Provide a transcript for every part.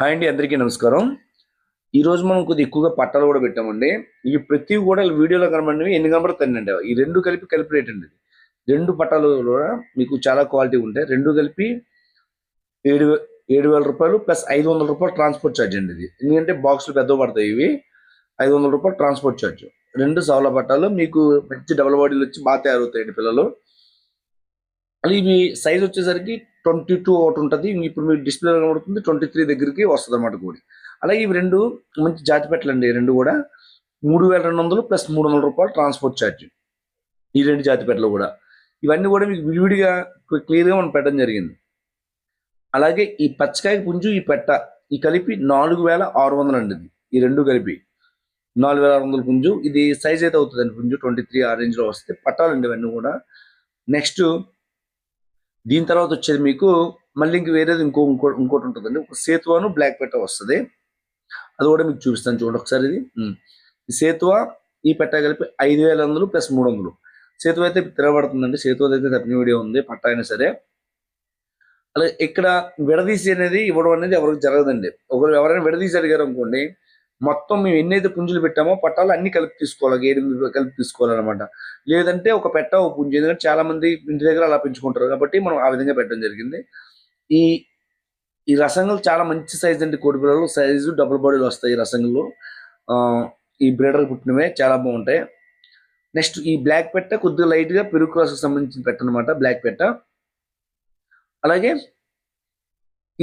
Hi అండి, అందరికీ నమస్కారం. ఈరోజు మనం కొద్దిగా ఎక్కువగా పట్టాలు కూడా పెట్టామండి. ఇవి ప్రతి కూడా వీడియోలో కనబడినవి ఎన్ని కనబడుతాయండి. ఈ రెండు కలిపి రేట్ అండి. రెండు పట్టాలు కూడా మీకు చాలా క్వాలిటీ ఉంటాయి. రెండు కలిపి 7,000 రూపాయలు ప్లస్ 500 రూపాయలు ట్రాన్స్పోర్ట్ ఛార్జ్ అండి. ఇది ఎందుకంటే బాక్సులు పెద్దవి పడతాయి. ఇవి 500 రూపాయలు ట్రాన్స్పోర్ట్ ఛార్జ్. రెండు సవల పట్టాలు మీకు మంచి డబుల్ బాడీలు వచ్చి బాగా తయారవుతాయండి పిల్లలు. అది ఇవి సైజ్ వచ్చేసరికి 22 ఒకటి ఉంటుంది. ఇప్పుడు మీకు డిస్ప్లే కనబడుతుంది 23 దగ్గరికి వస్తుంది అన్నమాట కోడి. అలాగే ఇవి రెండు మంచి జాతి పెట్టలండి. రెండు కూడా 3,200 ప్లస్ 300 రూపాయలు ట్రాన్స్పోర్ట్ ఛార్జ్. ఈ రెండు జాతి పెట్టలు కూడా ఇవన్నీ కూడా మీకు విడివిడిగా క్లియర్గా మనం పెట్టడం జరిగింది. అలాగే ఈ పచ్చకాయ పుంజు ఈ పెట్ట ఈ కలిపి 4,600 అండి. ఈ రెండు కలిపి 4,600 పుంజు. ఇది సైజ్ అయితే అవుతుందండి పుంజు 23 ఆ రేంజ్లో వస్తే పట్టాలండి ఇవన్నీ కూడా. నెక్స్ట్ దీని తర్వాత వచ్చేది మీకు మళ్ళీ ఇంక వేరేది ఇంకోటి ఉంటుందండి. ఒక సేతువాను బ్లాక్ పెట్ట వస్తుంది. అది కూడా మీకు చూపిస్తాను చూడండి ఒకసారి. ఇది ఈ సేతువ ఈ పెట్ట కలిపి 5,100 ప్లస్ 300. సేతువ అయితే తిరగబడుతుందండి. సేతువ అయితే తప్పిన వీడియో ఉంది పట్ట అయినా సరే. అలాగే ఇక్కడ విడదీసి అనేది ఇవ్వడం అనేది ఎవరికి జరగదండి. ఒకరు ఎవరైనా విడదీసి అడిగారు అనుకోండి, మొత్తం మేము ఎన్నైతే పుంజులు పెట్టామో పట్టాలు అన్ని కలిపి తీసుకోవాలి, 8 కలిపి తీసుకోవాలన్నమాట. లేదంటే ఒక పెట్ట ఒక పుంజు. ఎందుకంటే చాలా మంది ఇంటి దగ్గర అలా పెంచుకుంటారు కాబట్టి మనం ఆ విధంగా పెట్టడం జరిగింది. ఈ ఈ రసంగులు చాలా మంచి సైజ్ అండి. కోడి పిల్లలు సైజు డబుల్ బాడీలు వస్తాయి. ఈ రసంగులు ఈ బ్రీడర్ పుట్టినవే చాలా బాగుంటాయి. నెక్స్ట్ ఈ బ్లాక్ పెట్ట కొద్దిగా లైట్గా పెరుగు క్రాస్కి సంబంధించిన పెట్ట అనమాట, బ్లాక్ పెట్ట. అలాగే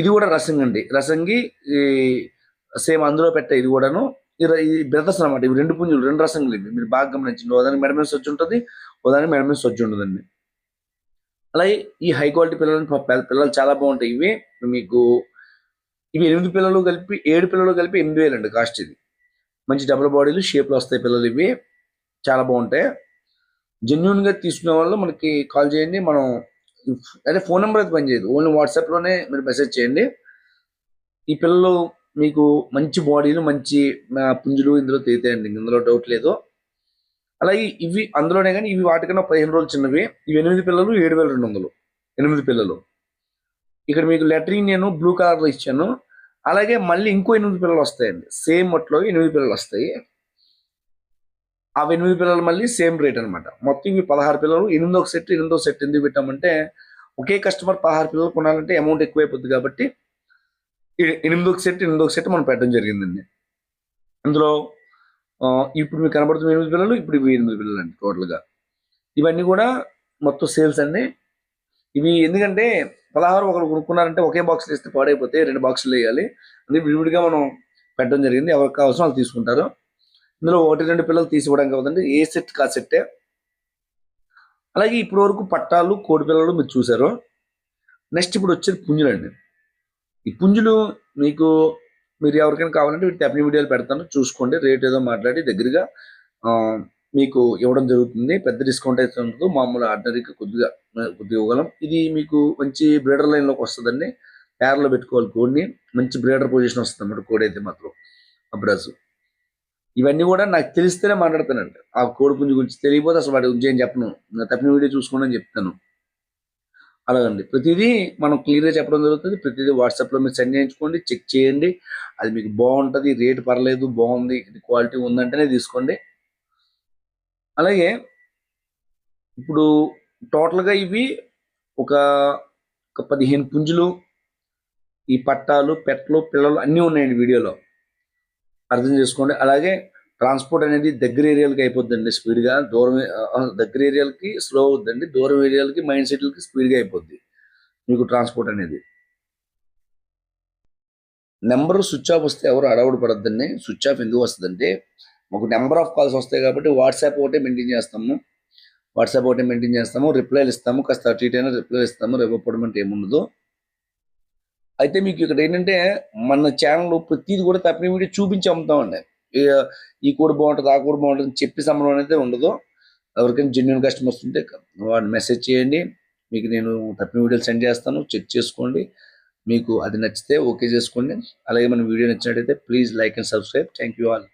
ఇది కూడా రసంగి అండి. రసంగి సేమ్ అందులో పెట్ట ఇది కూడాను. ఈ బ్రదర్స్ అనమాట. ఇవి రెండు పుంజులు, రెండు రసంగులు. ఇవి మీరు బాగా గమనించండి. ఓదానికి మెడ మీద వచ్చి ఉంటుంది, ఓదానికి మెడ మీద వచ్చి ఉంటుందండి. అలాగే ఈ హై క్వాలిటీ పిల్లలు చాలా బాగుంటాయి. ఇవి మీకు ఇవి 8 పిల్లలు కలిపి 7 పిల్లలు కలిపి 8,000 అండి కాస్ట్. ఇది మంచి డబుల్ బాడీలు షేప్లో వస్తాయి పిల్లలు. ఇవి చాలా బాగుంటాయి. జెన్యున్గా తీసుకునే వాళ్ళు మనకి కాల్ చేయండి. మనం అదే ఫోన్ నెంబర్ అయితే పనిచేయదు, ఓన్లీ వాట్సాప్లోనే మీరు మెసేజ్ చేయండి. ఈ పిల్లలు మీకు మంచి బాడీలు మంచి పుంజులు ఇందులో తీతాయండి, ఇందులో డౌట్ లేదు. అలాగే ఇవి అందులోనే కానీ ఇవి వాటికన్నా 15 రోజులు చిన్నవి. ఇవి 8 పిల్లలు 7,200. 8 పిల్లలు. ఇక్కడ మీకు లెటరింగ్ నేను బ్లూ కలర్లో ఇచ్చాను. అలాగే మళ్ళీ ఇంకో 8 పిల్లలు వస్తాయండి. సేమ్ మొట్లో 8 పిల్లలు వస్తాయి. ఆ 8 పిల్లలు మళ్ళీ సేమ్ రేట్ అనమాట. మొత్తం ఇవి 16 పిల్లలు. 8వ సెట్ 8వ సెట్ ఎందుకు పెట్టామంటే ఒకే కస్టమర్ 16 పిల్లలు కొనాలంటే అమౌంట్ ఎక్కువైపోద్ది కాబట్టి 8వ సెట్ మనం పెట్టడం జరిగిందండి. అందులో ఇప్పుడు మీకు కనబడుతున్న 8 పిల్లలు, ఇప్పుడు ఇవి 8 పిల్లలు అండి టోటల్గా. ఇవన్నీ కూడా మొత్తం సేల్స్ అండి. ఇవి ఎందుకంటే 16 ఒకరు కొనుక్కున్నారంటే ఒకే బాక్స్లో ఇస్తే పాడైపోతే 2 బాక్సులు వేయాలి. అందుకే విడివిడిగా మనం పెట్టడం జరిగింది. ఎవరికి కావాల్సిన వాళ్ళు తీసుకుంటారు. ఇందులో 1-2 పిల్లలు తీసివ్వడం కావద్దండి. ఏ సెట్ కా సెట్టే. అలాగే ఇప్పటి వరకు పట్టాలు కోడి పిల్లలు మీరు చూసారు. నెక్స్ట్ ఇప్పుడు వచ్చేది పుంజులు అండి. ఈ పుంజులు మీకు మీరు ఎవరికైనా కావాలంటే వీటి అన్ని వీడియోలు పెడతాను, చూసుకోండి. రేట్ ఏదో మాట్లాడి దగ్గరగా మీకు ఇవ్వడం జరుగుతుంది. పెద్ద డిస్కౌంట్ అయితే ఉండదు. మామూలు ఆర్డినరీకి కొద్దిగా ఇవ్వగలం. ఇది మీకు మంచి బ్రీడర్ లైన్లోకి వస్తుందండి. పేర్లో పెట్టుకోవాలి కోడిని. మంచి బ్రీడర్ పొజిషన్ వస్తుంది అన్నమాట కోడి అయితే మాత్రం. అబ్రాసు ఇవన్నీ కూడా నాకు తెలిస్తేనే మాట్లాడతానండి. ఆ కోడి పుంజు గురించి తెలియకపోతే అసలు వాటి గురించి ఏం చెప్పను. తప్పిన వీడియో చూసుకోండి అని చెప్తాను. అలాగండి ప్రతిదీ మనం క్లియర్గా చెప్పడం జరుగుతుంది. ప్రతిదీ వాట్సాప్లో మీరు సెండ్ చేయించుకోండి, చెక్ చేయండి. అది మీకు బాగుంటుంది, రేటు పర్లేదు, బాగుంది, ఇది క్వాలిటీ ఉందంటేనే తీసుకోండి. అలాగే ఇప్పుడు టోటల్గా ఇవి ఒక 15 పుంజులు, ఈ పట్టాలు, పెట్టలు, పిల్లలు అన్నీ ఉన్నాయండి వీడియోలో, అర్థం చేసుకోండి. అలాగే ట్రాన్స్పోర్ట్ అనేది దగ్గర ఏరియాలకి అయిపోద్దండి స్పీడ్గా. దగ్గర ఏరియాలకి స్లో అవుద్దండి, దూరం ఏరియాలకి మైండ్ సెట్లకి స్పీడ్గా అయిపోద్ది మీకు ట్రాన్స్పోర్ట్ అనేది. నెంబర్ స్విచ్ ఆఫ్ వస్తే ఎవరు అడవుడు పడద్దండి. స్విచ్ ఆఫ్ ఎందుకు వస్తుందంటే మాకు నెంబర్ ఆఫ్ కాల్స్ వస్తాయి కాబట్టి వాట్సాప్ ఒకటే మెయింటైన్ చేస్తాము. రిప్లైలు ఇస్తాము. కాస్త అటు ఇటు అయినా రిప్లైలు ఇస్తాము. ఇవ్వకపోవడం అంటే ఏముండదు. అయితే మీకు ఇక్కడ ఏంటంటే మన ఛానల్ ప్రతిది కూడా తప్పిన వీడియో చూపించి అమ్ముతామండి. ఈ కోడ్ బాగుంటుంది, ఆ కోడ్ బాగుంటుంది చెప్పి సంబంధం అనేది ఉండదు. ఎవరికైనా జెన్యున్ కస్టమర్స్ ఉంటే వాడిని మెసేజ్ చేయండి. మీకు నేను తప్పిన వీడియోలు సెండ్ చేస్తాను, చెక్ చేసుకోండి. మీకు అది నచ్చితే ఓకే చేసుకోండి. అలాగే మన వీడియో నచ్చినట్టయితే please like and subscribe. Thank you all.